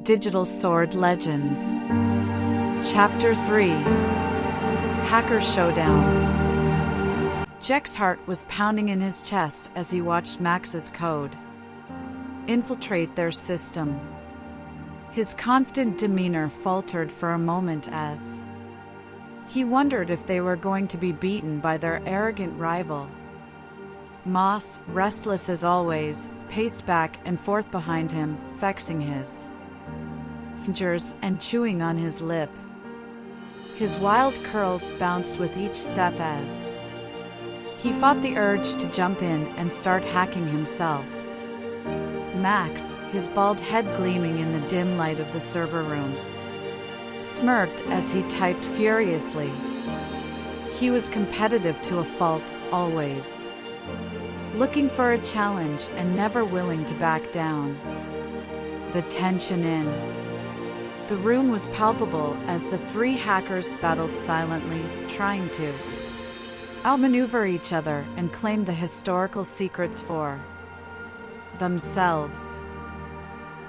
Digital Sword Legends. Chapter 3. Hacker Showdown. Jack's heart was pounding in his chest as he watched Max's code infiltrate their system. His confident demeanor faltered for a moment as he wondered if they were going to be beaten by their arrogant rival. Moss, restless as always, paced back and forth behind him, fexing his fingers and chewing on his lip. His wild curls bounced with each step as he fought the urge to jump in and start hacking himself. Max, his bald head gleaming in the dim light of the server room, smirked as he typed furiously. He was competitive to a fault, always looking for a challenge and never willing to back down. The tension in the room was palpable as the three hackers battled silently, trying to outmaneuver each other and claim the historical secrets for themselves.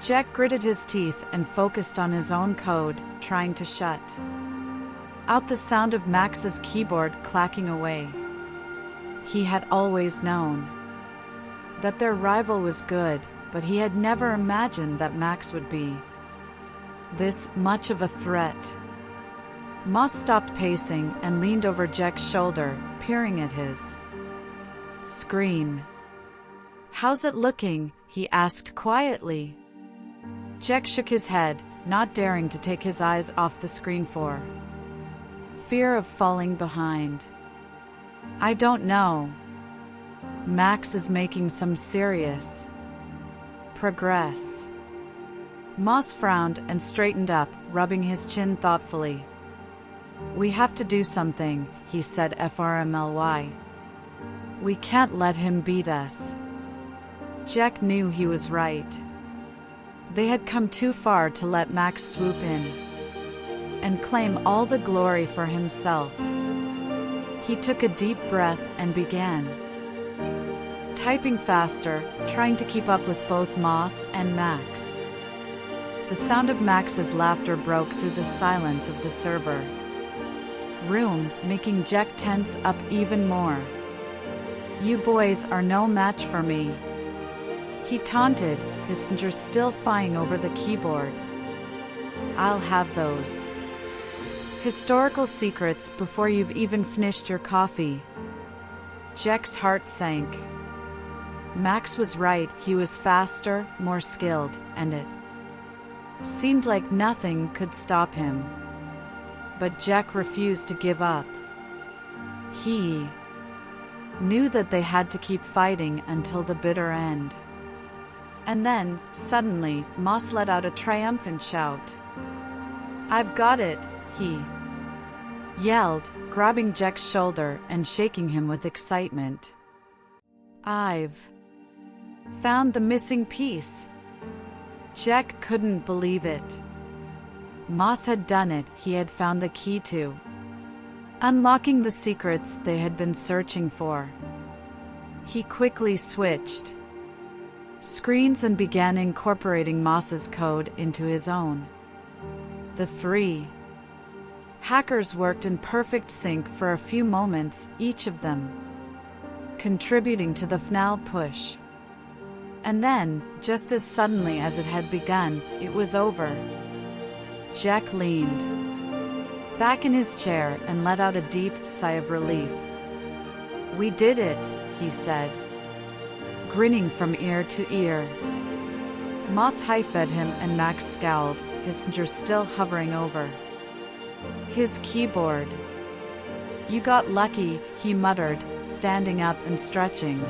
Jack gritted his teeth and focused on his own code, trying to shut out the sound of Max's keyboard clacking away. He had always known that their rival was good, but he had never imagined that Max would be this much of a threat. Moss stopped pacing and leaned over Jack's shoulder, peering at his screen. "How's it looking?" he asked quietly. Jack shook his head, not daring to take his eyes off the screen for fear of falling behind. "I don't know. Max is making some serious progress." Moss frowned and straightened up, rubbing his chin thoughtfully. "We have to do something," he said FRMLY. "We can't let him beat us." Jack knew he was right. They had come too far to let Max swoop in and claim all the glory for himself. He took a deep breath and began typing faster, trying to keep up with both Moss and Max. The sound of Max's laughter broke through the silence of the server room, making Jack tense up even more. "You boys are no match for me," he taunted, his fingers still flying over the keyboard. "I'll have those historical secrets before you've even finished your coffee." Jack's heart sank. Max was right, he was faster, more skilled, and it seemed like nothing could stop him. But Jack refused to give up. He knew that they had to keep fighting until the bitter end. And then, suddenly, Moss let out a triumphant shout. "I've got it," he yelled, grabbing Jack's shoulder and shaking him with excitement. "I've found the missing piece." Jack couldn't believe it. Moss had done it, he had found the key to unlocking the secrets they had been searching for. He quickly switched screens and began incorporating Moss's code into his own. The three hackers worked in perfect sync for a few moments, each of them contributing to the final push. And then, just as suddenly as it had begun, it was over. Jack leaned back in his chair and let out a deep sigh of relief. "We did it," he said, grinning from ear to ear. Moss high-fed him and Max scowled, his fingers still hovering over his keyboard. "You got lucky," he muttered, standing up and stretching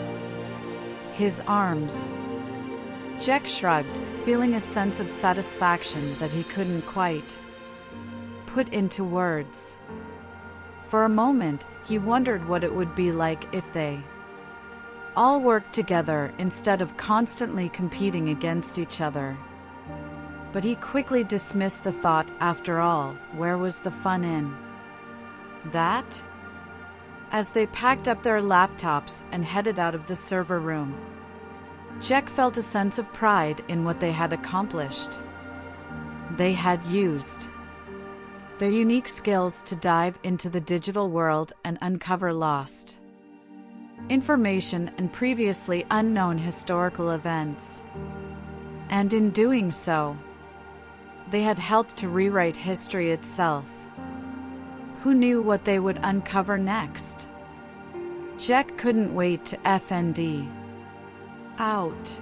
his arms. Jack shrugged, feeling a sense of satisfaction that he couldn't quite put into words. For a moment, he wondered what it would be like if they all worked together instead of constantly competing against each other. But he quickly dismissed the thought. After all, where was the fun in that? As they packed up their laptops and headed out of the server room, Jack felt a sense of pride in what they had accomplished. they had used their unique skills to dive into the digital world and uncover lost information and previously unknown historical events. And in doing so, they had helped to rewrite history itself. Who knew what they would uncover next? Jack couldn't wait to find out.